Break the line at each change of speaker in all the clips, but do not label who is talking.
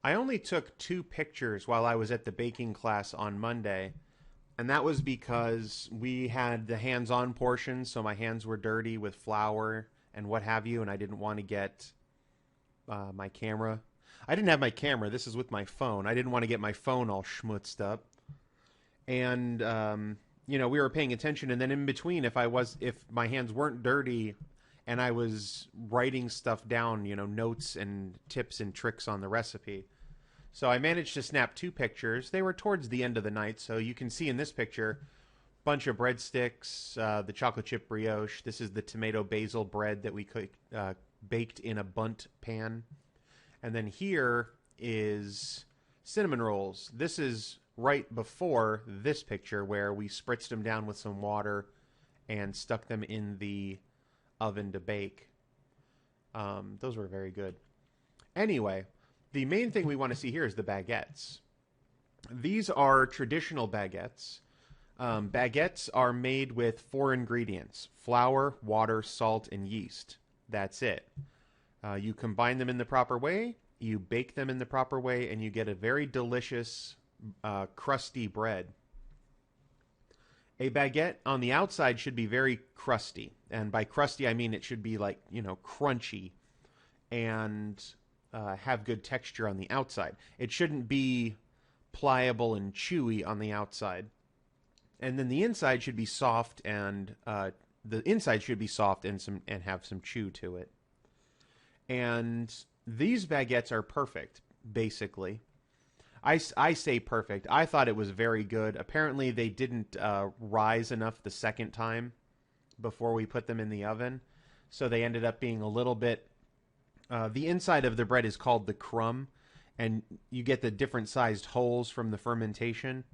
I only took 2 pictures while I was at the baking class on Monday, and that was because we had the hands-on portion, so my hands were dirty with flour and what have you, and I didn't want to get my camera. I didn't have my camera. This is with my phone. I didn't want to get my phone all schmutzed up, and we were paying attention. And then in between, if my hands weren't dirty, and I was writing stuff down, notes and tips and tricks on the recipe. So I managed to snap 2 pictures. They were towards the end of the night, so you can see in this picture bunch of breadsticks, the chocolate chip brioche. This is the tomato basil bread that we baked in a bundt pan. And then here is cinnamon rolls. This is right before this picture where we spritzed them down with some water and stuck them in the oven to bake. Those were very good. Anyway, the main thing we want to see here is the baguettes. These are traditional baguettes. Baguettes are made with 4 ingredients: flour, water, salt, and yeast. That's it. You combine them in the proper way, you bake them in the proper way, and you get a very delicious, crusty bread. A baguette on the outside should be very crusty. And by crusty, I mean it should be like, crunchy and have good texture on the outside. It shouldn't be pliable and chewy on the outside. And then the inside should be soft and have some chew to it. And these baguettes are perfect, basically. I say perfect. I thought it was very good. Apparently, they didn't rise enough the second time before we put them in the oven. So they ended up being a little bit... the inside of the bread is called the crumb, and you get the different sized holes from the fermentation.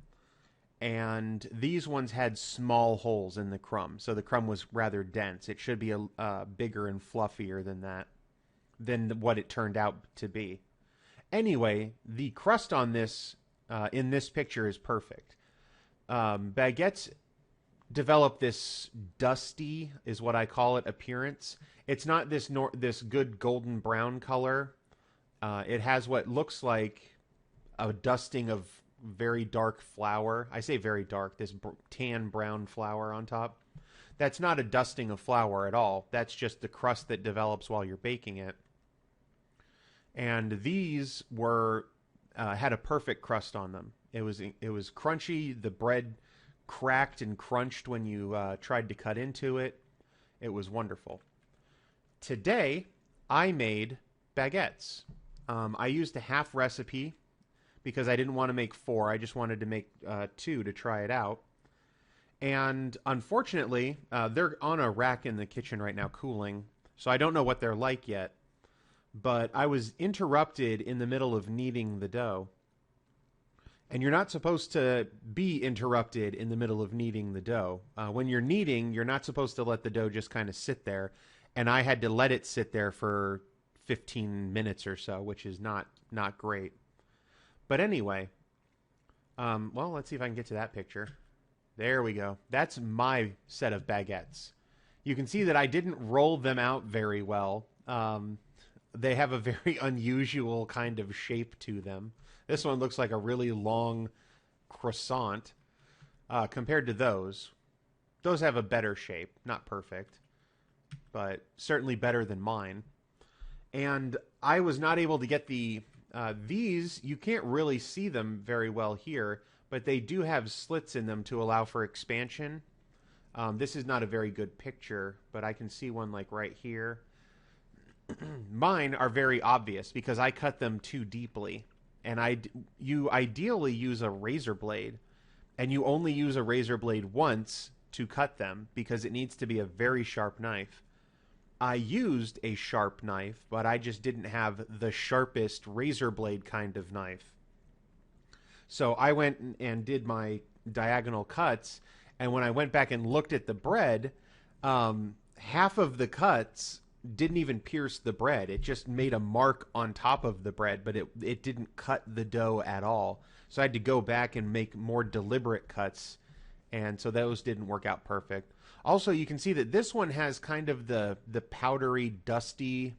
And these ones had small holes in the crumb, so the crumb was rather dense. It should be bigger and fluffier than what it turned out to be. Anyway, the crust on this in this picture is perfect. Baguettes develop this dusty, is what I call it, appearance. It's not this good golden brown color. It has what looks like a dusting of very dark flour. I say very dark, this tan brown flour on top. That's not a dusting of flour at all. That's just the crust that develops while you're baking it. And these were had a perfect crust on them. It was crunchy. The bread cracked and crunched when you tried to cut into it. It was wonderful. Today, I made baguettes. I used a half recipe because I didn't want to make 4. I just wanted to make 2 to try it out. And unfortunately, they're on a rack in the kitchen right now cooling, so I don't know what they're like yet. But I was interrupted in the middle of kneading the dough. And you're not supposed to be interrupted in the middle of kneading the dough. When you're kneading, you're not supposed to let the dough just kind of sit there. And I had to let it sit there for 15 minutes or so, which is not great. But anyway, well, let's see if I can get to that picture. There we go. That's my set of baguettes. You can see that I didn't roll them out very well. They have a very unusual kind of shape to them. This one looks like a really long croissant compared to those. Those have a better shape. Not perfect, but certainly better than mine. And I was not able to get these. You can't really see them very well here, but they do have slits in them to allow for expansion. This is not a very good picture, but I can see one like right here. Mine are very obvious because I cut them too deeply. And you ideally use a razor blade, and you only use a razor blade once to cut them because it needs to be a very sharp knife. I used a sharp knife, but I just didn't have the sharpest razor blade kind of knife. So I went and did my diagonal cuts, and when I went back and looked at the bread, half of the cuts didn't even pierce the bread. It just made a mark on top of the bread, but it didn't cut the dough at all. So I had to go back and make more deliberate cuts, and so those didn't work out perfect. Also, you can see that this one has kind of the powdery, dusty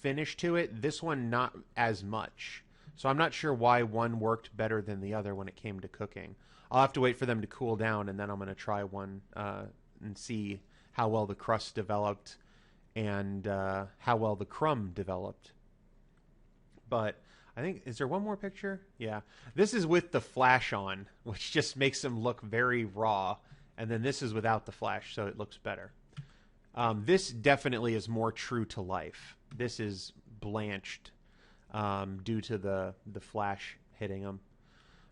finish to it. This one, not as much. So I'm not sure why one worked better than the other when it came to cooking. I'll have to wait for them to cool down, and then I'm going to try one and see how well the crust developed and how well the crumb developed. But I think, is there one more picture? Yeah. This is with the flash on, which just makes them look very raw. And then this is without the flash, so it looks better. This definitely is more true to life. This is blanched due to the flash hitting them.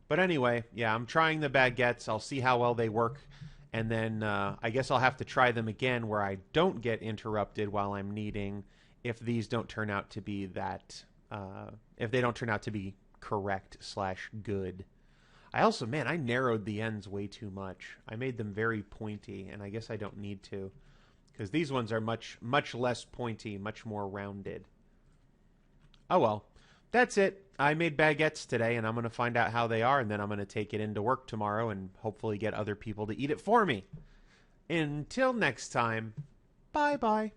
But anyway, yeah, I'm trying the baguettes. I'll see how well they work. And then I guess I'll have to try them again where I don't get interrupted while I'm kneading if these don't turn out to be that... if they don't turn out to be correct/good. I also, man, I narrowed the ends way too much. I made them very pointy, and I guess I don't need to, because these ones are much less pointy, much more rounded. Oh well, that's it. I made baguettes today, and I'm going to find out how they are, and then I'm going to take it into work tomorrow and hopefully get other people to eat it for me. Until next time, bye-bye.